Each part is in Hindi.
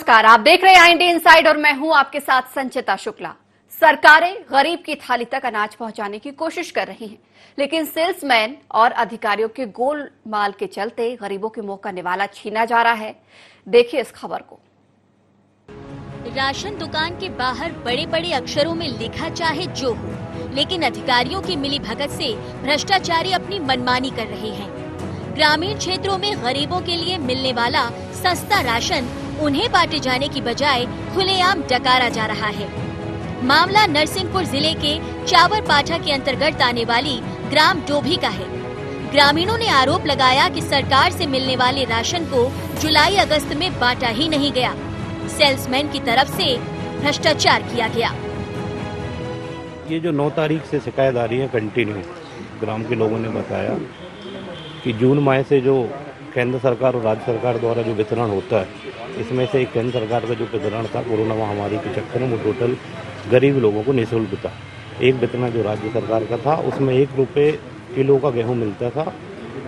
नमस्कार, आप देख रहे हैं इंडिया इनसाइड और मैं हूं आपके साथ संचिता शुक्ला। सरकारें गरीब की थाली तक अनाज पहुंचाने की कोशिश कर रही हैं, लेकिन सेल्समैन और अधिकारियों के गोलमाल के चलते गरीबों के मुंह का निवाला छीना जा रहा है। देखिए इस खबर को। राशन दुकान के बाहर बड़े बड़े अक्षरों में लिखा चाहे जो हो, लेकिन अधिकारियों की मिलीभगत से भ्रष्टाचारी अपनी मनमानी कर रहे हैं। ग्रामीण क्षेत्रों में गरीबों के लिए मिलने वाला सस्ता राशन उन्हें बांटे जाने की बजाय खुलेआम डकारा जा रहा है। मामला नरसिंहपुर जिले के चावरपाठा के अंतर्गत आने वाली ग्राम डोभी का है। ग्रामीणों ने आरोप लगाया कि सरकार से मिलने वाले राशन को जुलाई अगस्त में बांटा ही नहीं गया। सेल्समैन की तरफ से भ्रष्टाचार किया गया। ये जो 9 तारीख से शिकायत आ रही है कंटिन्यू, ग्राम के लोगों ने बताया कि जून माह से जो केंद्र सरकार और राज्य सरकार द्वारा जो वितरण होता है, इसमें से एक केंद्र सरकार का जो वितरण था कोरोना महामारी के चक्कर में, वो टोटल गरीब लोगों को निःशुल्क था। एक वितरण जो राज्य सरकार का था उसमें 1 रुपये किलो का गेहूं मिलता था।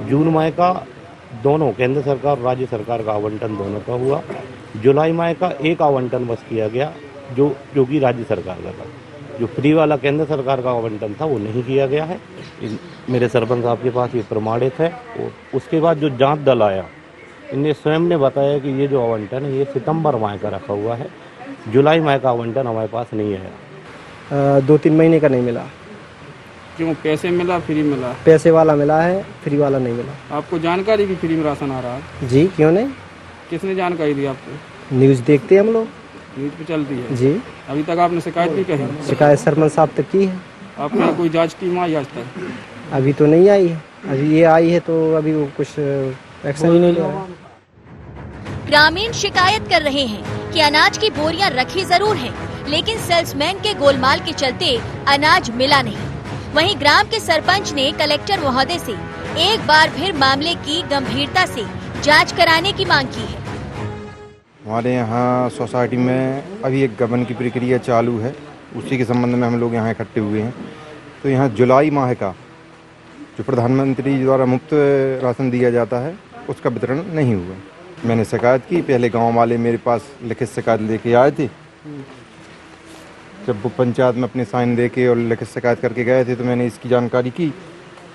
जून माह का दोनों केंद्र सरकार और राज्य सरकार का आवंटन दोनों का हुआ। जुलाई माह का एक आवंटन बस किया गया जो कि राज्य सरकार का था। जो फ्री वाला केंद्र सरकार का आवंटन था वो नहीं किया गया है। मेरे सरपंच साहब के पास ये प्रमाणित है। और उसके बाद जो जांच दल आया, इन्हें स्वयं ने बताया कि ये जो आवंटन है ये सितंबर माह का रखा हुआ है, जुलाई माह का आवंटन हमारे पास नहीं आया। 2-3 महीने का नहीं मिला। क्यों? पैसे मिला, फ्री मिला? पैसे वाला मिला है, फ्री वाला नहीं मिला। आपको जानकारी की फ्री में राशन आ रहा है? जी, क्यों नहीं। किसने जानकारी दी आपको? न्यूज़ देखते हैं हम लोग। न्यूज़ पे चलती है जी। अभी तक आपने शिकायत भी कही? शिकायत सरपंच साहब तक की है। आपने कोई जांच टीम आई आज तक? अभी तो नहीं आई है। अभी ये आई है तो अभी वो कुछ एक्शन ही नहीं ले रहा। ग्रामीण शिकायत कर रहे हैं कि अनाज की बोरियां रखी जरूर हैं, लेकिन सेल्समैन के गोलमाल के चलते अनाज मिला नहीं। वहीं ग्राम के सरपंच ने कलेक्टर महोदय से एक बार फिर मामले की गंभीरता से जांच कराने की मांग की है। हमारे यहाँ सोसाइटी में अभी एक गबन की प्रक्रिया चालू है, उसी के संबंध में हम लोग यहाँ इकट्ठे हुए हैं। तो यहाँ जुलाई माह का जो प्रधानमंत्री द्वारा मुफ्त राशन दिया जाता है उसका वितरण नहीं हुआ। मैंने शिकायत की, पहले गांव वाले मेरे पास लिखित शिकायत लेके आए थे। जब वो पंचायत में अपने साइन दे के और लिखित शिकायत करके गए थे तो मैंने इसकी जानकारी की।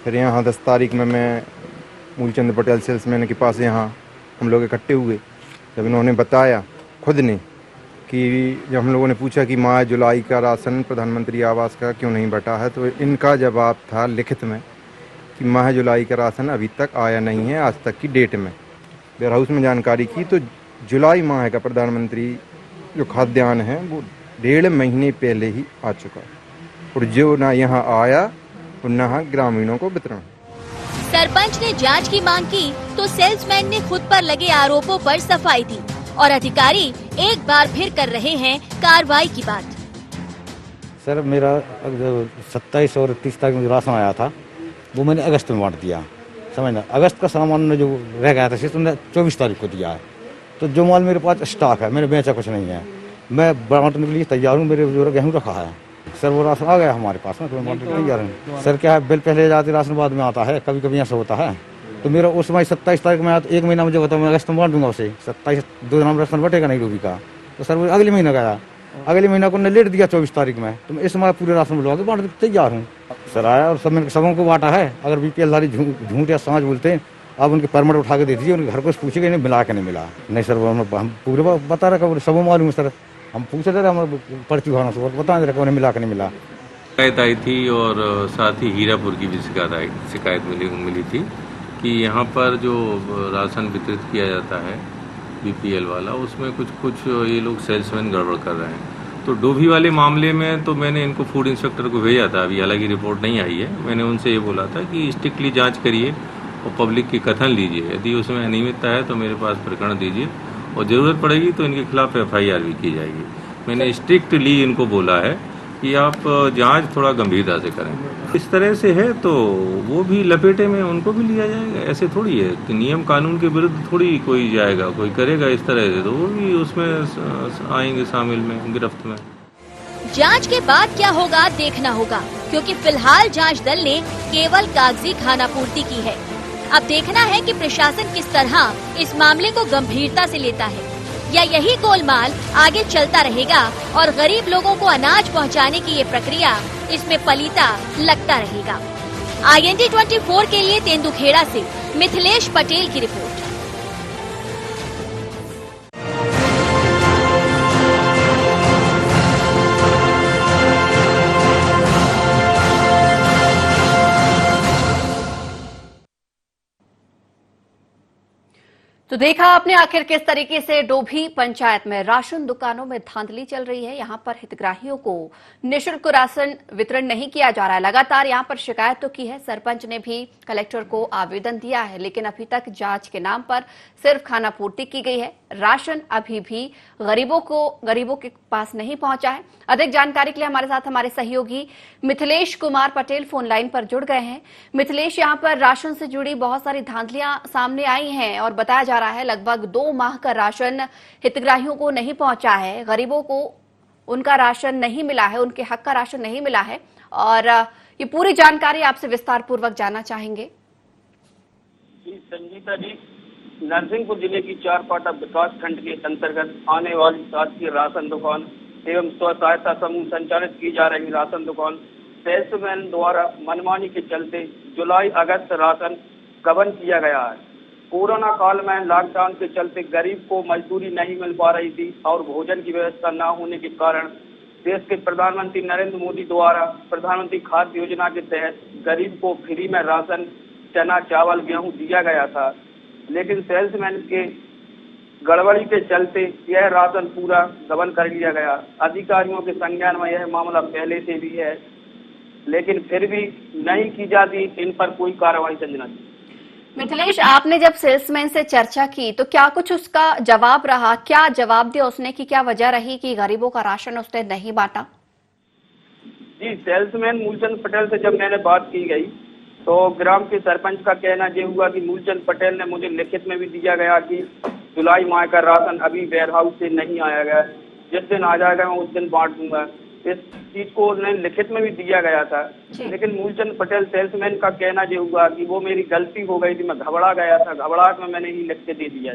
फिर यहाँ 10 तारीख में मैं मूलचंद पटेल सेल्समैन के पास यहाँ हम लोग इकट्ठे हुए। जब इन्होंने बताया खुद ने कि जब हम लोगों ने पूछा कि माह जुलाई का राशन प्रधानमंत्री आवास का क्यों नहीं बटा है, तो इनका जवाब था लिखित में कि माह जुलाई का राशन अभी तक आया नहीं है, आज तक की डेट में। वेयर हाउस में जानकारी की तो जुलाई माह का प्रधानमंत्री जो खाद्यान्न है वो 1.5 महीने पहले ही आ चुका है, और जो ना यहाँ आया और ना ग्रामीणों को वितरण। सरपंच ने जांच की मांग की तो सेल्समैन ने खुद पर लगे आरोपों पर सफाई दी और अधिकारी एक बार फिर कर रहे हैं कार्रवाई की बात। सर, मेरा 27 और 30 तारीख में राशन आया था वो मैंने अगस्त में बांट दिया, समझना। अगस्त का सामान में जो रह गया था सिर्फ तुमने 24 तारीख को दिया है। तो जो माल मेरे पास स्टॉक है, मैंने बेचा कुछ नहीं है, मैं बांटने के लिए तैयार हूँ। मेरे जो गेहूँ रखा है सर, वो राशन आ गया हमारे पास में, तो मैं बांटने के लिए तैयार हूँ। सर क्या है, बिल पहले जाते राशन बाद में आता है, कभी कभी ऐसा होता है। तो मेरा उस समय 27 तारीख में आया, तो 1 महीना मुझे बताओ, मैं अगस्त में बांट दूंगा उसे। 27 2 दिन राशन बटेगा नहीं डूबी का, तो सर वो अगले महीने गया। अगले महीना को लेट दिया 24 तारीख में, तो मैं इस समय पूरे राशन मिलवा के बांटने तैयार हूँ। सर आया और सब मैंने सबों को बांटा है। अगर बीपीएल धारी झूठ या सांच बोलते हैं, आप उनके परमिट उठा के दे दीजिए, उनके घर को पूछेगा इन्हें मिला के नहीं मिला। नहीं सर, वो हम पूरे बता रखा, सब मालूम है सर। हम पूछ रहे हम पर्ची भाना से बता रहे उन्हें मिला के नहीं मिला। शिकायत आई थी और साथ ही हीरापुर की भी शिकायत मिली थी कि यहाँ पर जो राशन वितरित किया जाता है बीपीएल वाला, उसमें कुछ ये लोग सेल्समैन गड़बड़ कर रहे हैं। तो डोभी वाले मामले में तो मैंने इनको फूड इंस्पेक्टर को भेजा था, अभी हालांकि रिपोर्ट नहीं आई है। मैंने उनसे ये बोला था कि स्ट्रिक्टली जांच करिए और पब्लिक की कथन लीजिए, यदि उसमें अनियमितता है तो मेरे पास प्रकरण दीजिए और ज़रूरत पड़ेगी तो इनके खिलाफ FIR भी की जाएगी। मैंने स्ट्रिक्टली इनको बोला है कि आप जांच थोड़ा गंभीरता से करें। इस तरह से है तो वो भी लपेटे में उनको भी लिया जाएगा। ऐसे थोड़ी है कि नियम कानून के विरुद्ध थोड़ी कोई जाएगा, कोई करेगा इस तरह से तो वो भी उसमें आएंगे शामिल में, गिरफ्त में। जांच के बाद क्या होगा देखना होगा, क्योंकि फिलहाल जांच दल ने केवल कागजी खानापूर्ति की है। अब देखना है कि प्रशासन किस तरह इस मामले को गंभीरता से लेता है। या यही गोलमाल आगे चलता रहेगा और गरीब लोगों को अनाज पहुंचाने की ये प्रक्रिया इसमें पलीता लगता रहेगा। IND 24 के लिए तेंदुखेड़ा से मिथिलेश पटेल की रिपोर्ट। तो देखा आपने आखिर किस तरीके से डोभी पंचायत में राशन दुकानों में धांधली चल रही है। यहां पर हितग्राहियों को निःशुल्क राशन वितरण नहीं किया जा रहा है। लगातार यहां पर शिकायत तो की है, सरपंच ने भी कलेक्टर को आवेदन दिया है, लेकिन अभी तक जांच के नाम पर सिर्फ खाना पूर्ति की गई है। राशन अभी भी गरीबों के पास नहीं पहुंचा है। अधिक जानकारी के लिए हमारे साथ हमारे सहयोगी मिथिलेश कुमार पटेल फोन लाइन पर जुड़ गए हैं। मिथिलेश, यहां पर राशन से जुड़ी बहुत सारी धांधलियां सामने आई हैं और बताया जा रहा है लगभग 2 माह का राशन हितग्राहियों को नहीं पहुंचा है, गरीबों को उनका राशन नहीं मिला है, उनके हक का राशन नहीं मिला है। और ये पूरी जानकारी आपसे विस्तार पूर्वक जानना चाहेंगे। संगीता जी, नरसिंहपुर जिले की चारपाटा विकास खंड के अंतर्गत आने वाली शासकीय राशन दुकान एवं स्व सहायता समूह संचालित की जा रही राशन दुकान सेल्समैन द्वारा मनमानी के चलते जुलाई अगस्त राशन गबन किया गया है। कोरोना काल में लॉकडाउन के चलते गरीब को मजदूरी नहीं मिल पा रही थी और भोजन की व्यवस्था न होने के कारण देश के प्रधानमंत्री नरेंद्र मोदी द्वारा प्रधानमंत्री खाद्य योजना के तहत गरीब को फ्री में राशन, चना, चावल, गेहूं दिया गया था। लेकिन सेल्समैन के गड़बड़ी के चलते यह राशन पूरा गबन कर लिया गया। अधिकारियों के संज्ञान में यह मामला पहले से भी है, लेकिन फिर भी नहीं की जाती इन पर कोई कार्रवाई। संजना जी, मिथिलेश, आपने जब सेल्समैन से चर्चा की तो क्या कुछ उसका जवाब रहा? क्या जवाब दिया उसने कि क्या वजह रही कि गरीबों का राशन उसने नहीं बांटा? जी, सेल्समैन मूलचंद पटेल से जब मैंने बात की गई तो ग्राम के सरपंच का कहना ये हुआ कि मूलचंद पटेल ने मुझे लिखित में भी दिया गया कि जुलाई माह का राशन अभी वेयर हाउस से नहीं आया गया, जिस दिन आ जाएगा मैं उस दिन बांट दूंगा। इस चीज को उन्हें लिखित में भी दिया गया था, लेकिन मूलचंद पटेल सेल्समैन का कहना ये हुआ कि वो मेरी गलती हो गई थी, मैं घबरा गया था, घबराहट में मैंने ही लिख के दे दिया।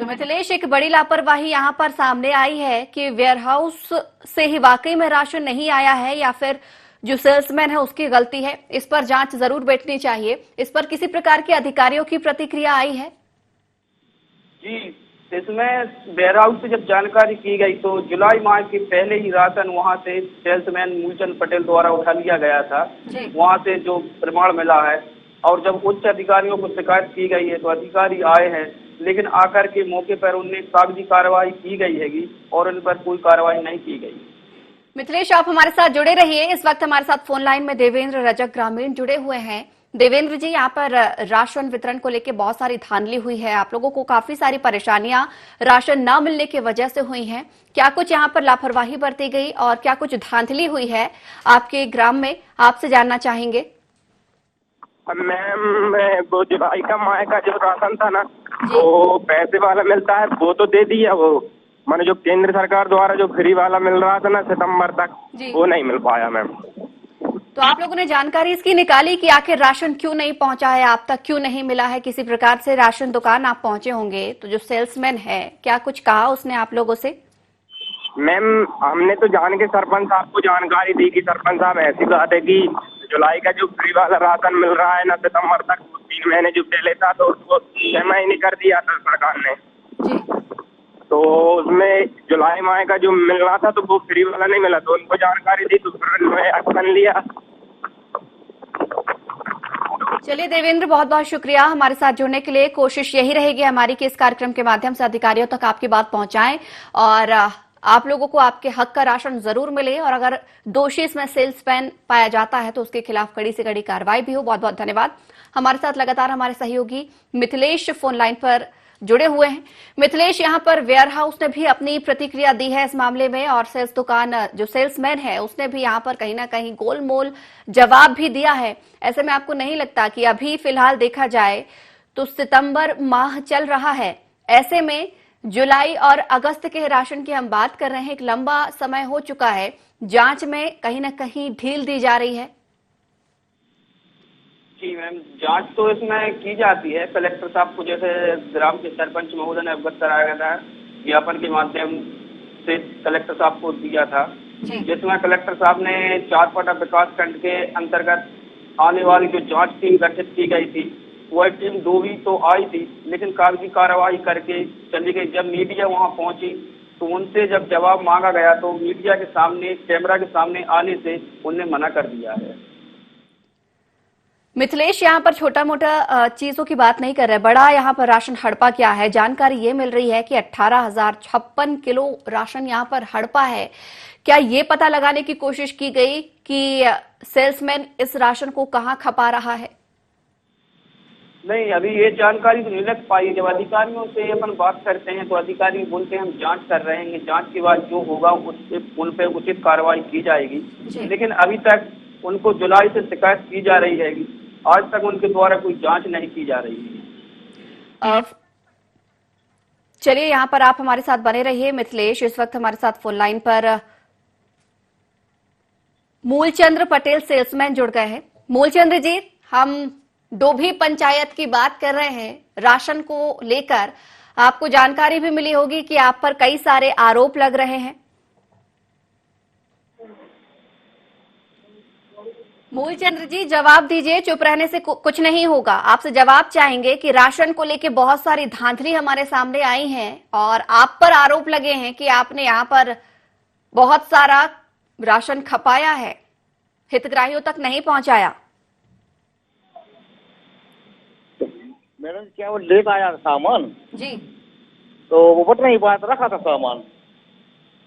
तो मिथिलेश, एक बड़ी लापरवाही यहाँ पर सामने आई है कि वेयर हाउस से ही वाकई में राशन नहीं आया है या फिर जो सेल्समैन है उसकी गलती है। इस पर जांच जरूर बैठनी चाहिए। इस पर किसी प्रकार की अधिकारियों की प्रतिक्रिया आई है? जी, इसमें वेयर हाउस से जब जानकारी की गई तो जुलाई माह के पहले ही राशन वहां से सेल्समैन मूलचंद पटेल द्वारा उठा लिया गया था। वहां से जो प्रमाण मिला है, और जब उच्च अधिकारियों को शिकायत की गई है तो अधिकारी आए हैं, लेकिन आकर के मौके पर उनने कागजी कार्रवाई की गई हैगी और उन पर कोई कार्रवाई नहीं की गई। मिथिलेश, आप हमारे साथ जुड़े रहिए। इस वक्त हमारे साथ फोन लाइन में देवेंद्र रजक ग्रामीण जुड़े हुए हैं। देवेंद्र जी, यहाँ पर राशन वितरण को लेकर बहुत सारी धांधली हुई है, आप लोगों को काफी सारी परेशानियां राशन न मिलने की वजह से हुई हैं। क्या कुछ यहाँ पर लापरवाही बरती गई और क्या कुछ धांधली हुई है आपके ग्राम में, आपसे जानना चाहेंगे। मैम, वो जुलाई का माह का जो राशन था ना, वो पैसे वाला मिलता है वो तो दे दिया, वो माने जो केंद्र सरकार द्वारा जो फ्री वाला मिल रहा था ना सितंबर तक, वो नहीं मिल पाया मैम। तो आप लोगों ने जानकारी इसकी निकाली कि आखिर राशन क्यों नहीं पहुंचा है, आप तक क्यों नहीं मिला है? किसी प्रकार से राशन दुकान आप पहुंचे होंगे, तो जो सेल्समैन है क्या कुछ कहा उसने आप लोगों से? मैम, हमने तो जान के सरपंच साहब को जानकारी दी कि सरपंच साहब ऐसी बात है कि जुलाई का जो फ्री वाला राशन मिल रहा है ना सितंबर तक, 3 महीने जो पहले था तो उसको 6 महीने कर दिया था सरकार ने जी। तो उसमें जुलाई माह का जो मिल रहा था तो वो फ्री वाला नहीं मिला, तो उनको जानकारी दी तो एक्शन लिया। चलिए देवेंद्र, बहुत बहुत शुक्रिया हमारे साथ जुड़ने के लिए। कोशिश यही रहेगी हमारी कि इस कार्यक्रम के माध्यम से अधिकारियों तक आपकी बात पहुंचाएं और आप लोगों को आपके हक का राशन जरूर मिले, और अगर दोषी इसमें सेल्समैन पाया जाता है तो उसके खिलाफ कड़ी से कड़ी कार्रवाई भी हो। बहुत बहुत धन्यवाद। हमारे साथ लगातार हमारे सहयोगी मिथिलेश फोन लाइन पर जुड़े हुए हैं। मिथिलेश, यहाँ पर वेयर हाउस ने भी अपनी प्रतिक्रिया दी है इस मामले में, और सेल्स दुकान जो सेल्समैन है उसने भी यहाँ पर कहीं ना कहीं गोलमोल जवाब भी दिया है। ऐसे में आपको नहीं लगता कि अभी फिलहाल देखा जाए तो सितंबर माह चल रहा है, ऐसे में जुलाई और अगस्त के राशन की हम बात कर रहे हैं, एक लंबा समय हो चुका है, जांच में कहीं ना कहीं ढील दी जा रही है? जी मैम, जांच तो इसमें की जाती है। कलेक्टर साहब को जैसे ग्राम के सरपंच महोदय ने अवगत कराया गया था, ज्ञापन के माध्यम से कलेक्टर साहब को दिया था, जिसमें कलेक्टर साहब ने चारपाटा विकास खंड के अंतर्गत आने वाली जो जांच टीम गठित की गई थी, वह टीम 2 भी तो आई थी, लेकिन कागजी कार्रवाई करके चली गई। जब मीडिया वहां पहुंची तो उनसे जब जवाब मांगा गया तो मीडिया के सामने, कैमरा के सामने आने से उनने मना कर दिया है। मिथिलेश, यहाँ पर छोटा मोटा चीजों की बात नहीं कर रहे, बड़ा यहाँ पर राशन हड़पा क्या है। जानकारी ये मिल रही है कि 18,056 किलो राशन यहाँ पर हड़पा है। क्या ये पता लगाने की कोशिश की गई कि सेल्समैन इस राशन को कहाँ खपा रहा है? नहीं, अभी ये जानकारी तो नहीं लग पाई। जब अधिकारियों से अपन बात करते हैं तो अधिकारी बोलते हैं हम जांच कर रहे हैं, जांच के बाद जो होगा उन पे उचित कार्रवाई की जाएगी। लेकिन अभी तक उनको जुलाई से शिकायत की जा रही है, आज तक उनके द्वारा कोई जांच नहीं की जा रही है। चलिए, यहाँ पर आप हमारे साथ बने रहिए। मिथिलेश, इस वक्त हमारे साथ फोन लाइन पर मूलचंद्र पटेल सेल्समैन जुड़ गए हैं। मूलचंद्र जी, हम डोभी पंचायत की बात कर रहे हैं। राशन को लेकर आपको जानकारी भी मिली होगी कि आप पर कई सारे आरोप लग रहे हैं। मूलचंद्र जी, जवाब दीजिए, चुप रहने से कुछ नहीं होगा। आपसे जवाब चाहेंगे कि राशन को लेके बहुत सारी धांधली हमारे सामने आई हैं और आप पर आरोप लगे हैं कि आपने यहाँ पर बहुत सारा राशन खपाया है, हितग्राहियों तक नहीं पहुंचाया। मैडम, क्या वो लेट आया सामान जी, तो वो बट नहीं पाया, रखा था सामान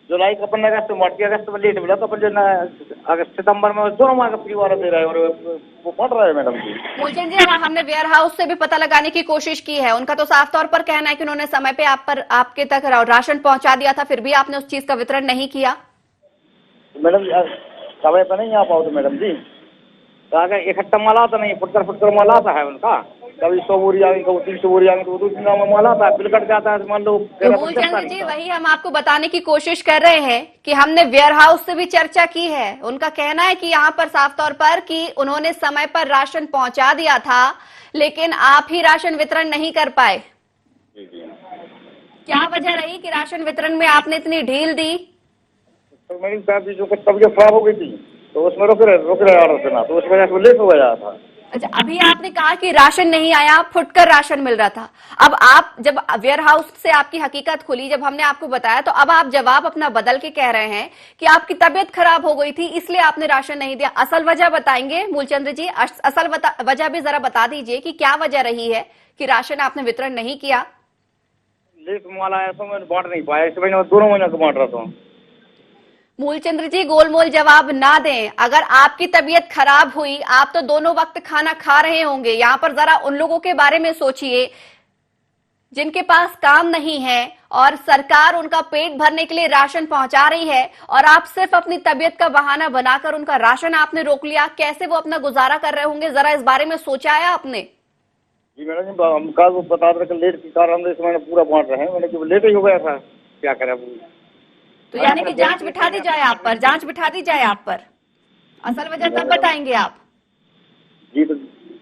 जुलाई का 15 अगस्त में, अगस्त में लेट मिला, तो अपन जो ना अगस्त सितंबर में दोनों माह का परिवार दे रहा है और वो बढ़ रहा है। मैडम जी, मूलचंद जी, हमने वेयर हाउस से भी पता लगाने की कोशिश की है। उनका तो साफ तौर पर कहना है कि उन्होंने समय पे आपके तक राशन पहुंचा दिया था, फिर भी आपने उस चीज का वितरण नहीं किया। मैडम समय पे नहीं आ पाओ तो मैडम जी, तो इकट्ठा माल आता नहीं, फुटकर माल आता है उनका। कभी 100 बोरी आ गई, कभी 300 बोरी आ गई, तो 2-3 गाँव में माल आता है, बिल कट जाता है। मान लो मूलचंद जी, वही हम आपको बताने की कोशिश कर रहे हैं कि हमने वेयर हाउस से भी चर्चा की है। उनका कहना है कि यहाँ पर साफ तौर पर कि उन्होंने समय पर राशन पहुंचा दिया था, लेकिन आप ही राशन वितरण नहीं कर पाए। क्या वजह रही कि राशन वितरण में आपने इतनी ढील दी? तो मेरी जो तबीयत खराब हो गई थी, तो उसमें रुक रहे ऑर्डर देना, तो उस वजह से लेट हो गया था। अच्छा, अभी आपने कहा कि राशन नहीं आया, फुटकर राशन मिल रहा था। अब आप जब वेयर हाउस से आपकी हकीकत खुली, जब हमने आपको बताया, तो अब आप जवाब अपना बदल के कह रहे हैं कि आपकी तबीयत खराब हो गई थी इसलिए आपने राशन नहीं दिया। असल वजह बताएंगे मूलचंद्र जी? असल वजह भी जरा बता दीजिए कि क्या वजह रही है कि राशन आपने वितरण नहीं किया। लेट माल आया तो मैं बांट नहीं पाया, इस महीने में 2 महीने का बांट रहा था। मूलचंद्र जी, गोलमोल जवाब ना दें। अगर आपकी तबीयत खराब हुई, आप तो दोनों वक्त खाना खा रहे होंगे। यहाँ पर जरा उन लोगों के बारे में सोचिए जिनके पास काम नहीं है और सरकार उनका पेट भरने के लिए राशन पहुंचा रही है, और आप सिर्फ अपनी तबीयत का बहाना बनाकर उनका राशन आपने रोक लिया। कैसे वो अपना गुजारा कर रहे होंगे, जरा इस बारे में सोचा है आपने? जी मैडम जी, हम कल वो बता रहे लेट के कारण हम इस महीने पूरा बांट रहे हैं, मैंने कि लेट ही हो गया था, क्या करें। तो यानी कि जांच बिठा दी जाए आप पर, जांच बिठा दी जाए आप पर। असल वजह तब बताएंगे आप। जी, तो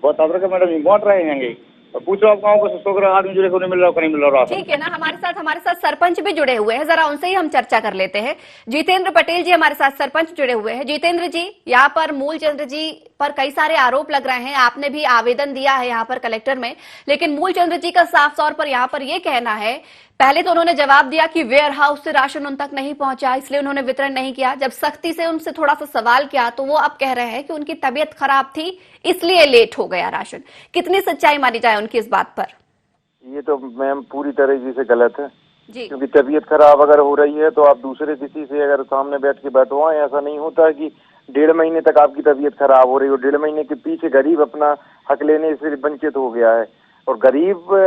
बता रहे मैडम जी, बांट रहे हैं। और पूछो आप गाँव को 100 आदमी जुड़े को नहीं मिल रहा, नहीं मिल रहा। ठीक है ना, हमारे साथ सरपंच भी जुड़े हुए हैं, जरा उनसे ही हम चर्चा कर लेते हैं। जितेंद्र पटेल जी हमारे साथ सरपंच जुड़े हुए हैं। जितेंद्र जी, यहाँ पर मूलचंद्र जी पर कई सारे आरोप लग रहे हैं, आपने भी आवेदन दिया है यहाँ पर कलेक्टर में, लेकिन मूलचंद्र जी का साफ तौर पर यहाँ पर यह कहना है, पहले तो उन्होंने जवाब दिया कि वेयर हाउस से राशन उन तक नहीं पहुंचा इसलिए उन्होंने वितरण नहीं किया। जब सख्ती से उनसे थोड़ा सा सवाल किया तो वो अब कह रहे हैं कि उनकी तबीयत खराब थी इसलिए लेट हो गया राशन। कितनी सच्चाई मानी जाए उनकी इस बात पर? ये तो मैम पूरी तरीके से गलत है जी, क्योंकि तबीयत खराब अगर हो रही है तो आप दूसरे किसी से अगर सामने बैठ के बैठवाएं। ऐसा नहीं होता है कि 1.5 महीने तक आपकी तबीयत खराब हो रही हो, 1.5 महीने के पीछे गरीब अपना हक लेने से वंचित हो गया है। और गरीब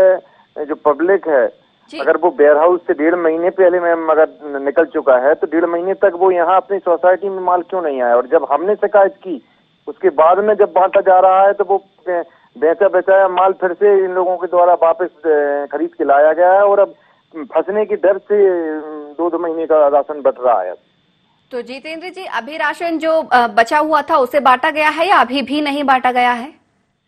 जो पब्लिक है, अगर वो वेयर हाउस से 1.5 महीने पहले मैम अगर निकल चुका है तो 1.5 महीने तक वो यहाँ अपनी सोसाइटी में माल क्यों नहीं आया? और जब हमने शिकायत की उसके बाद में जब बांटा जा रहा है तो वो बेचा बेचाया माल फिर से इन लोगों के द्वारा वापस खरीद के लाया गया है और अब फंसने की डर से 2 महीने का राशन बच रहा है। तो जितेंद्र जी, अभी राशन जो बचा हुआ था उसे बांटा गया है या अभी भी नहीं बांटा गया है?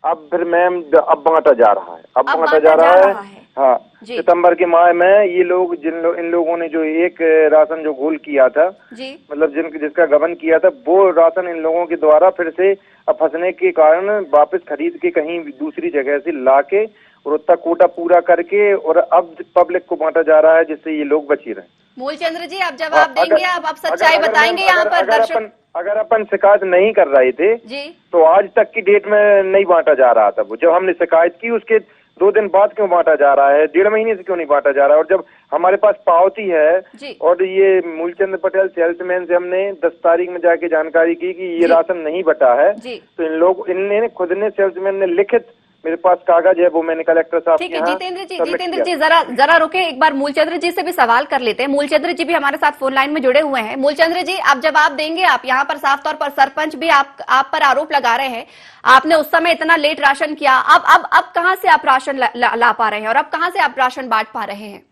अब फिर मैम अब बांटा जा रहा है, अब अब बांटा जा रहा है। हाँ, जी। सितंबर के माह में ये लोग इन लोगों ने जो एक राशन जो घोल किया था, जी, मतलब जिसका गबन किया था, वो राशन इन लोगों के द्वारा फिर से अब फंसने के कारण वापस खरीद के कहीं दूसरी जगह से लाके और उतना कोटा पूरा करके और अब पब्लिक को बांटा जा रहा है, जिससे ये लोग बची रहे। मूलचंद्र जी आप जवाब देंगे, आप सच्चाई बताएंगे यहाँ पर दर्शक। अगर अपन शिकायत नहीं कर रहे थे जी, तो आज तक की डेट में नहीं बांटा जा रहा था। वो जब हमने शिकायत की उसके 2 दिन बाद क्यों बांटा जा रहा है, 1.5 महीने से क्यों नहीं बांटा जा रहा है? और जब हमारे पास पावती है जी, और ये मूलचंद पटेल सेल्समैन से हमने 10 तारीख में जाके जानकारी की कि ये राशन नहीं बटा है, तो इनने खुद ने सेल्समैन ने लिखित मेरे पास कागज है, वो मैंने कलेक्टर साहब ठीक है। जितेंद्र जी जरा रुके, एक बार मूलचंद्र जी से भी सवाल कर लेते हैं। मूलचंद्र जी भी हमारे साथ फोन लाइन में जुड़े हुए हैं। मूलचंद्र जी आप जवाब देंगे। आप यहाँ पर साफ तौर पर सरपंच भी आप पर आरोप लगा रहे हैं, आपने उस समय इतना लेट राशन किया, अब कहाँ से आप राशन ला पा रहे हैं और अब कहाँ से आप राशन बांट पा रहे हैं?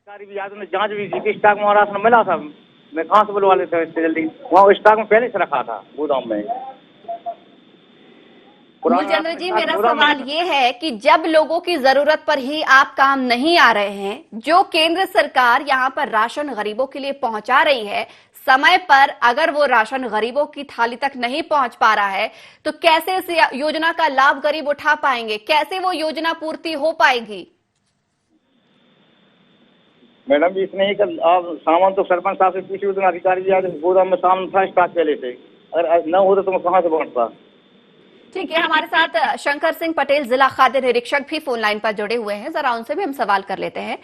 जांच भी की स्टॉक में राशन मिला था, मैं कहाँ से बुलवा लेता हूँ इससे जल्दी? वहाँ स्टॉक में पहले से रखा था गोदाम में। मूलचंद्र जी मेरा सवाल ये है कि जब लोगों की जरूरत पर ही आप काम नहीं आ रहे हैं, जो केंद्र सरकार यहाँ पर राशन गरीबों के लिए पहुंचा रही है समय पर, अगर वो राशन गरीबों की थाली तक नहीं पहुंच पा रहा है तो कैसे इस योजना का लाभ गरीब उठा पाएंगे, कैसे वो योजना पूर्ति हो पाएगी? मैडम जी इसने ही आप सामान तो सरपंच साहब से पूछे, उतना अधिकारी भी आज गोदाम में सामान था स्टॉक पहले से, अगर न होता तो मैं कहाँ से बांटता? ठीक है, हमारे साथ शंकर सिंह पटेल जिला खाद्य निरीक्षक भी फोन लाइन पर जुड़े हुए हैं, जरा उनसे भी हम सवाल कर लेते हैं।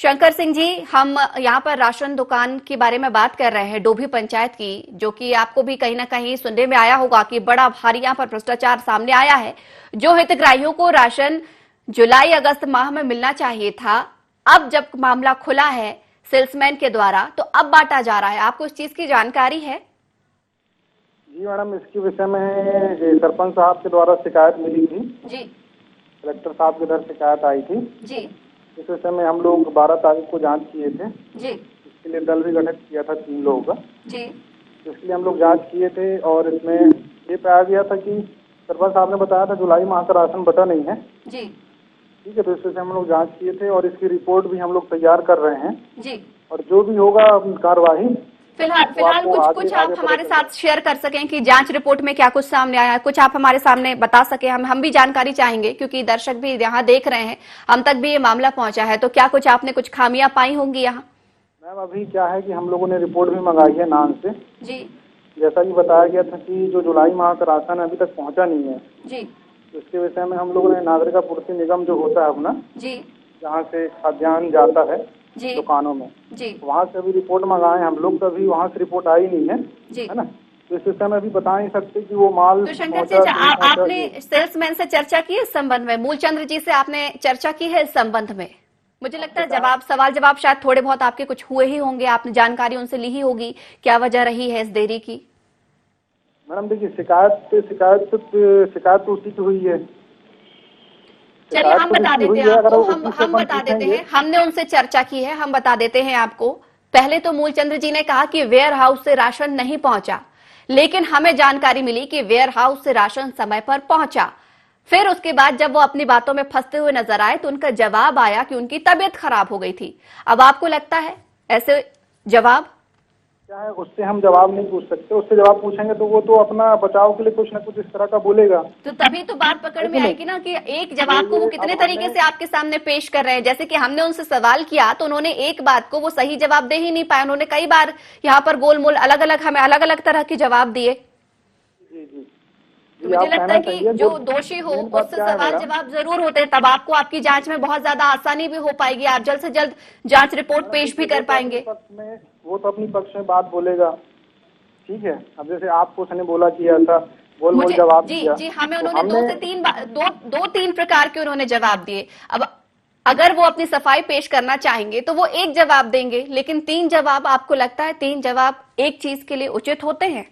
शंकर सिंह जी, हम यहाँ पर राशन दुकान के बारे में बात कर रहे हैं डोभी पंचायत की, जो कि आपको भी कहीं ना कहीं सुनने में आया होगा कि बड़ा भारी यहाँ पर भ्रष्टाचार सामने आया है। जो हितग्राहियों को राशन जुलाई अगस्त माह में मिलना चाहिए था, अब जब मामला खुला है सेल्समैन के द्वारा तो अब बांटा जा रहा है, आपको इस चीज की जानकारी है? जी मैडम, इसके विषय में सरपंच साहब के द्वारा शिकायत मिली थी जी, कलेक्टर साहब के द्वारा शिकायत आई थी जी, इस विषय में हम लोग 12 तारीख को जांच किए थे जी, इसके लिए दल भी गठित किया था 3 लोगों का जी, इसके लिए हम लोग जांच किए थे और इसमें ये पाया गया था कि सरपंच साहब ने बताया था जुलाई माह का राशन बटा नहीं है जी, ठीक है। तो इस विषय हम लोग जाँच किए थे और इसकी रिपोर्ट भी हम लोग तैयार कर रहे हैं जी, और जो भी होगा कार्रवाई फिलहाल कुछ आप हमारे साथ शेयर कर सकें कि जांच रिपोर्ट में क्या कुछ सामने आया है, कुछ आप हमारे सामने बता सके, हम भी जानकारी चाहेंगे क्योंकि दर्शक भी यहाँ देख रहे हैं, हम तक भी ये मामला पहुंचा है, तो क्या कुछ आपने कुछ खामियां पाई होंगी यहाँ? मैम अभी क्या है कि हम लोगों ने रिपोर्ट भी मंगाई है नान से जी, जैसा कि बताया गया था कि जो जुलाई माह का राशन अभी तक पहुंचा नहीं है जी, इसके विषय में हम लोगों ने नागरिक आपूर्ति निगम जो होता है अपना जी, जहाँ से खाद्यान्न जाता है जी, दुकानों में जी, वहाँ से अभी रिपोर्ट मंगाए हम लोग, कभी वहाँ से रिपोर्ट आई नहीं है जी, है ना। तो इस विषय में अभी बता नहीं सकते कि वो माल तो शंकर जी आपने सेल्समैन से चर्चा की इस संबंध में, मूलचंद्र जी से आपने चर्चा की है इस संबंध में? मुझे लगता है सवाल जवाब शायद थोड़े बहुत आपके कुछ हुए ही होंगे, आपने जानकारी उनसे ली ही होगी, क्या वजह रही है इस देरी की? मैडम देखिए शिकायत तो उसी की हुई है। चलिए हम बता देते हैं आपको, हम बता देते हैं, हमने उनसे चर्चा की है, हम बता देते हैं आपको। पहले तो मूलचंद्र जी ने कहा कि वेयर हाउस से राशन नहीं पहुंचा, लेकिन हमें जानकारी मिली कि वेयर हाउस से राशन समय पर पहुंचा। फिर उसके बाद जब वो अपनी बातों में फंसते हुए नजर आए तो उनका जवाब आया कि उनकी तबीयत खराब हो गई थी। अब आपको लगता है ऐसे जवाब क्या है, उससे हम जवाब नहीं पूछ सकते, उससे जवाब पूछेंगे तो वो तो अपना बचाव के लिए कुछ ना कुछ इस तरह का बोलेगा। तो तभी तो बात पकड़ में आएगी ना कि एक जवाब को वो कितने तरीके से आपके सामने पेश कर रहे हैं। जैसे कि हमने उनसे सवाल किया तो उन्होंने एक बात को वो सही जवाब दे ही नहीं पाए, उन्होंने कई बार यहाँ पर गोलमोल हमें अलग अलग तरह के जवाब दिए। तो मुझे लगता है कि जो दोषी हो उससे सवाल जवाब जरूर होते हैं, तब आपको आपकी जांच में बहुत ज्यादा आसानी भी हो पाएगी, आप जल्द से जल्द जांच रिपोर्ट पेश भी कर पाएंगे। वो तो अपनी पक्ष में बात बोलेगा, ठीक है। अब जैसे आपको उसने बोला कि ऐसा गोलमोल जवाब दिया, जी हमें उन्होंने दो तीन प्रकार के उन्होंने जवाब दिए। अब अगर वो अपनी सफाई पेश करना चाहेंगे तो वो एक जवाब देंगे, लेकिन 3 जवाब, आपको लगता है 3 जवाब एक चीज के लिए उचित होते हैं?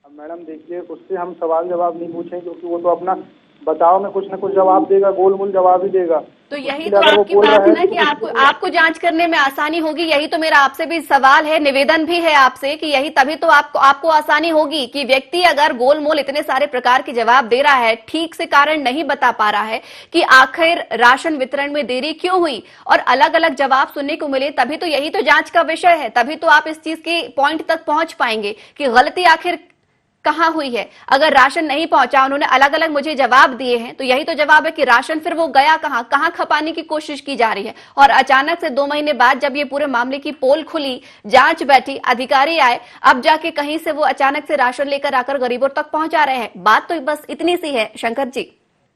मैडम देखिए, उससे हम सवाल जवाब नहीं पूछें क्योंकि वो तो अपना बचाव में कुछ न कुछ जवाब देगा, गोलमोल जवाब ही देगा। तो यही इसलिए तो अगर वो आपकी बोल बात रहा है ना कि आपको जांच करने में आसानी होगी। यही तो मेरा आपसे भी सवाल है, निवेदन भी है आपसे कि यही तभी तो आपको आसानी होगी कि व्यक्ति अगर गोलमोल इतने सारे प्रकार के जवाब दे रहा है, ठीक से कारण नहीं बता पा रहा है कि आखिर राशन वितरण में देरी क्यों हुई और अलग अलग जवाब सुनने को मिले, तभी तो यही तो जांच का विषय है। तभी तो आप इस चीज के पॉइंट तक पहुंच पाएंगे कि गलती आखिर कहां हुई है। अगर राशन नहीं पहुंचा, उन्होंने अलग अलग मुझे जवाब दिए हैं, तो यही तो जवाब है कि राशन फिर वो गया कहां खपाने की कोशिश की जा रही है। और अचानक से 2 महीने बाद जब ये पूरे मामले की पोल खुली, जांच बैठी, अधिकारी आए, अब जाके कहीं से वो अचानक से राशन लेकर आकर गरीबों तक पहुंचा रहे हैं। बात तो बस इतनी सी है शंकर जी।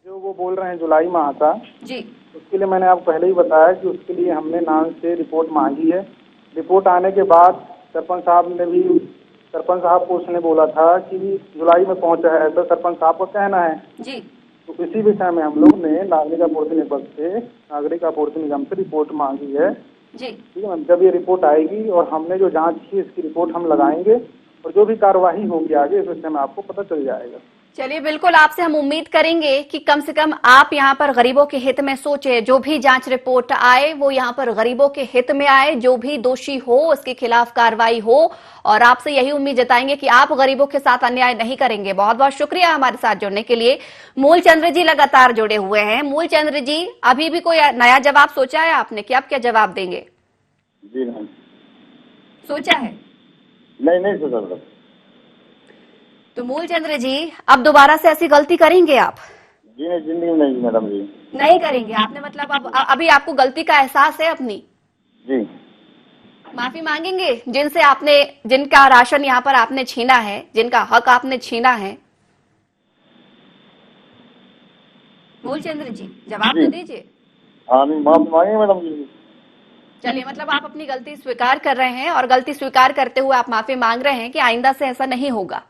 जो वो बोल रहे हैं जुलाई माह का जी, उसके लिए मैंने आपको पहले ही बताया कि उसके लिए हमने नाम से रिपोर्ट मांगी है। रिपोर्ट आने के बाद सरपंच साहब को उसने बोला था कि जुलाई में पहुंचा है, ऐसा सरपंच साहब को कहना है जी। तो इसी विषय में हम लोग ने नागरिक आपूर्ति निगम से रिपोर्ट मांगी है जी। ठीक है मैम। जब ये रिपोर्ट आएगी और हमने जो जांच की इसकी रिपोर्ट हम लगाएंगे और जो भी कार्यवाही होगी आगे इस विषय में आपको पता चल जाएगा। चलिए, बिल्कुल आपसे हम उम्मीद करेंगे कि कम से कम आप यहाँ पर गरीबों के हित में सोचे। जो भी जांच रिपोर्ट आए वो यहाँ पर गरीबों के हित में आए, जो भी दोषी हो उसके खिलाफ कार्रवाई हो, और आपसे यही उम्मीद जताएंगे कि आप गरीबों के साथ अन्याय नहीं करेंगे। बहुत बहुत शुक्रिया हमारे साथ जुड़ने के लिए। मूलचंद्र जी लगातार जुड़े हुए हैं। मूलचंद्र जी, अभी भी कोई नया जवाब सोचा है आपने कि आप क्या जवाब देंगे? जी मैम। सोचा है? नहीं सोचा मैडम। तो मूलचंद्र जी, अब दोबारा से ऐसी गलती करेंगे आप? जी नहीं, जिंदगी में नहीं मैडम जी। नहीं करेंगे आपने, मतलब अब अभी आपको गलती का एहसास है अपनी? जी। माफी मांगेंगे जिनका राशन यहाँ पर आपने छीना है, जिनका हक आपने छीना है? मूलचंद्र जी, जवाब तो दीजिए। हाँ माफी मांगेंगे मैडम जी। चलिए, मतलब आप अपनी गलती स्वीकार कर रहे हैं और गलती स्वीकार करते हुए आप माफी मांग रहे हैं कि आइंदा से ऐसा नहीं होगा।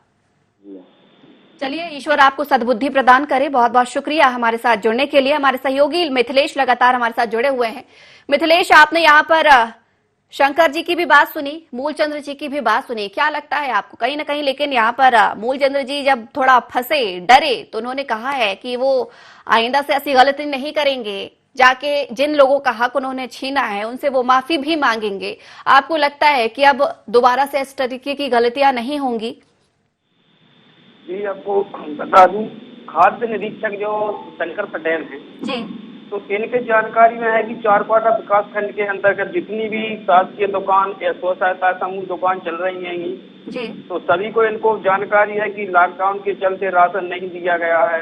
चलिए, ईश्वर आपको सद्बुद्धि प्रदान करे। बहुत बहुत शुक्रिया हमारे साथ जुड़ने के लिए। हमारे सहयोगी मिथिलेश लगातार हमारे साथ जुड़े हुए हैं। मिथिलेश, आपने यहाँ पर शंकर जी की भी बात सुनी, मूलचंद्र जी की भी बात सुनी, क्या लगता है आपको कहीं ना कहीं? लेकिन यहाँ पर मूलचंद्र जी जब थोड़ा फंसे, डरे, तो उन्होंने कहा है कि वो आइंदा से ऐसी गलती नहीं करेंगे, जाके जिन लोगों का हक उन्होंने छीना है उनसे वो माफी भी मांगेंगे। आपको लगता है कि अब दोबारा से इस तरीके की गलतियां नहीं होंगी? जी, आपको बता दूं, खाद्य निरीक्षक जो शंकर पटेल हैं जी, तो इनके जानकारी में है कि चारपाटा विकास खंड के अंतर्गत जितनी भी शासकीय दुकान या स्व सहायता समूह दुकान चल रही हैं जी, तो सभी को इनको जानकारी है कि लॉकडाउन के चलते राशन नहीं दिया गया है।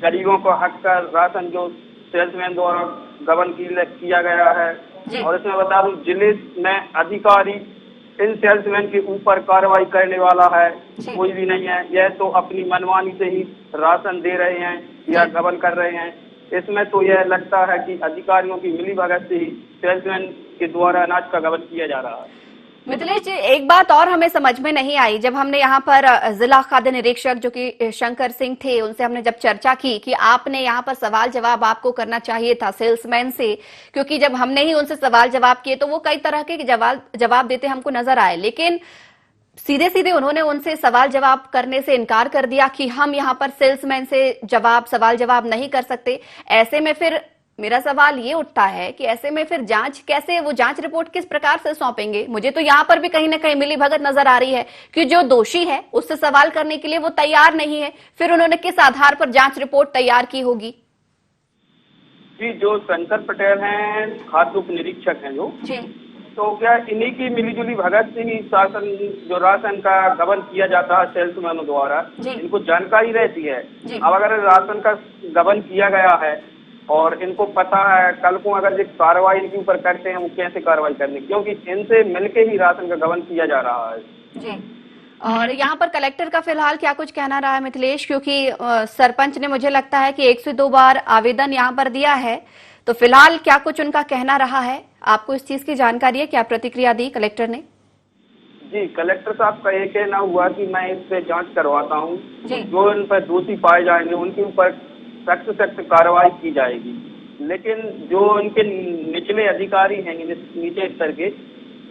गरीबों को हक का राशन जो सेल्समैन द्वारा गबन किया गया है। और इसमें बता दूं, जिले में अधिकारी इन सेल्समैन के ऊपर कार्रवाई करने वाला है कोई भी नहीं है। यह तो अपनी मनमानी से ही राशन दे रहे हैं या गबन कर रहे हैं। इसमें तो यह लगता है कि अधिकारियों की मिलीभगत से ही सेल्समैन के द्वारा अनाज का गबन किया जा रहा है। मिथिलेश जी, एक बात और हमें समझ में नहीं आई। जब हमने यहाँ पर जिला खाद्य निरीक्षक जो कि शंकर सिंह थे, उनसे हमने जब चर्चा की कि आपने यहाँ पर सवाल जवाब आपको करना चाहिए था सेल्समैन से, क्योंकि जब हमने ही उनसे सवाल जवाब किए तो वो कई तरह के जवाब देते हमको नजर आए, लेकिन सीधे सीधे उन्होंने उनसे सवाल जवाब करने से इनकार कर दिया कि हम यहाँ पर सेल्समैन से सवाल जवाब नहीं कर सकते। ऐसे में फिर मेरा सवाल ये उठता है कि ऐसे में फिर जांच रिपोर्ट किस प्रकार से सौंपेंगे? मुझे तो यहाँ पर भी कहीं ना कहीं मिलीभगत नजर आ रही है कि जो दोषी है उससे सवाल करने के लिए वो तैयार नहीं है, फिर उन्होंने किस आधार पर जांच रिपोर्ट तैयार की होगी? जी, जो शंकर पटेल हैं खाद्य उप निरीक्षक हैं जो जी, तो क्या इन्हीं की मिलीजुली भगत से ही राशन का गबन किया जाता है सेल्समैनों द्वारा? इनको जानकारी रहती है। अब अगर राशन का गबन किया गया है और इनको पता है, कल को अगर ये कार्रवाई इनके ऊपर करते हैं वो कैसे कार्रवाई करने, क्योंकि इनसे मिलके ही राशन का गबन किया जा रहा है। जी, और यहाँ पर कलेक्टर का फिलहाल क्या कुछ कहना रहा है मिथिलेश? क्योंकि सरपंच ने मुझे लगता है कि 1 से 2 बार आवेदन यहाँ पर दिया है, तो फिलहाल क्या कुछ उनका कहना रहा है? आपको इस चीज की जानकारी है? क्या प्रतिक्रिया दी कलेक्टर ने? जी, कलेक्टर साहब का ये कहना हुआ कि मैं इस पे जांच करवाता हूँ, जो इन पर दोषी पाए जाएंगे उनके ऊपर सख्त कार्रवाई की जाएगी। लेकिन जो इनके निचले अधिकारी हैं नीचे स्तर के,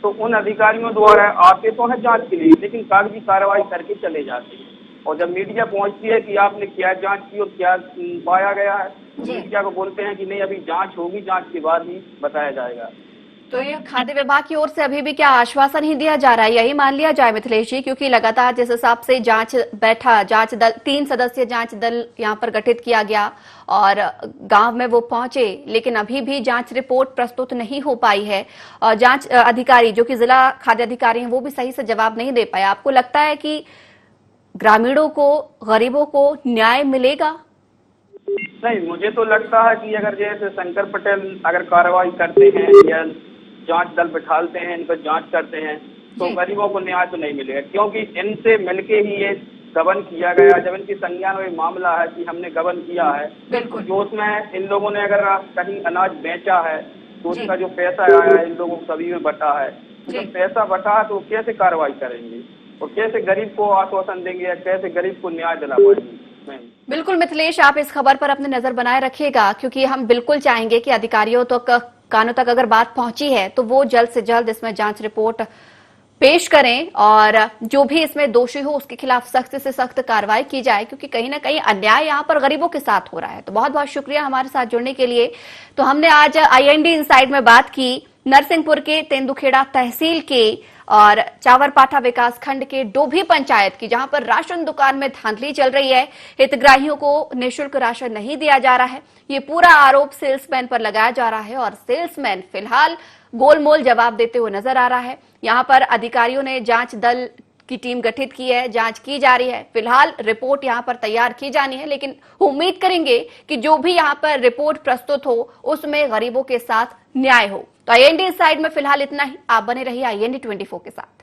तो उन अधिकारियों द्वारा आते तो हैं जांच के लिए, लेकिन कागजी कार्रवाई करके चले जाते हैं। और जब मीडिया पहुंचती है कि आपने क्या जांच की और क्या पाया गया है, तो मीडिया को बोलते हैं कि नहीं अभी जांच होगी, जांच के बाद ही बताया जाएगा। तो ये खाद्य विभाग की ओर से अभी भी क्या आश्वासन ही दिया जा रहा है, यही मान लिया जाए मिथिलेश जी? क्योंकि लगातार जिस हिसाब से जांच दल 3 सदस्यीय जांच दल यहां पर गठित किया गया और गांव में वो पहुंचे, लेकिन अभी भी जांच रिपोर्ट प्रस्तुत नहीं हो पाई है और जांच अधिकारी जो कि जिला खाद्य अधिकारी हैं वो भी सही से जवाब नहीं दे पाए। आपको लगता है कि ग्रामीणों को, गरीबों को न्याय मिलेगा? नहीं, मुझे तो लगता है कि अगर जैसे शंकर पटेल अगर कार्रवाई करते हैं या जांच दल बिठालते हैं, इन पर जांच करते हैं, तो गरीबों को न्याय तो नहीं मिलेगा, क्योंकि इनसे मिलके ही ये गबन किया गया। जब इनकी संज्ञान में मामला है कि हमने गबन किया है, जो उसमें इन लोगों ने अगर कहीं अनाज बेचा है तो उसका जो पैसा आया है इन लोगों को सभी में बटा है। जब पैसा बटा है तो कैसे कार्रवाई करेंगे और कैसे गरीब को आश्वासन देंगे या कैसे गरीब को न्याय दिला पाएंगे? बिल्कुल मिथिलेश, आप इस खबर पर अपनी नजर बनाए रखिएगा, क्योंकि हम बिल्कुल चाहेंगे कि अधिकारियों कानों तक अगर बात पहुंची है तो वो जल्द से जल्द इसमें जांच रिपोर्ट पेश करें और जो भी इसमें दोषी हो उसके खिलाफ सख्त से सख्त कार्रवाई की जाए, क्योंकि कहीं ना कहीं अन्याय यहाँ पर गरीबों के साथ हो रहा है। तो बहुत बहुत शुक्रिया हमारे साथ जुड़ने के लिए। तो हमने आज IND इनसाइड में बात की नरसिंहपुर के तेंदुखेड़ा तहसील के और चावरपाठा विकास खंड के डोभी पंचायत की, जहां पर राशन दुकान में धांधली चल रही है, हितग्राहियों को निःशुल्क राशन नहीं दिया जा रहा है। ये पूरा आरोप सेल्समैन पर लगाया जा रहा है और सेल्समैन फिलहाल गोलमोल जवाब देते हुए नजर आ रहा है। यहां पर अधिकारियों ने जांच दल की टीम गठित की है, जांच की जा रही है। फिलहाल रिपोर्ट यहां पर तैयार की जानी है, लेकिन उम्मीद करेंगे कि जो भी यहां पर रिपोर्ट प्रस्तुत हो उसमें गरीबों के साथ न्याय हो। तो IND इनसाइड में फिलहाल इतना ही। आप बने रहिए IND 24 के साथ।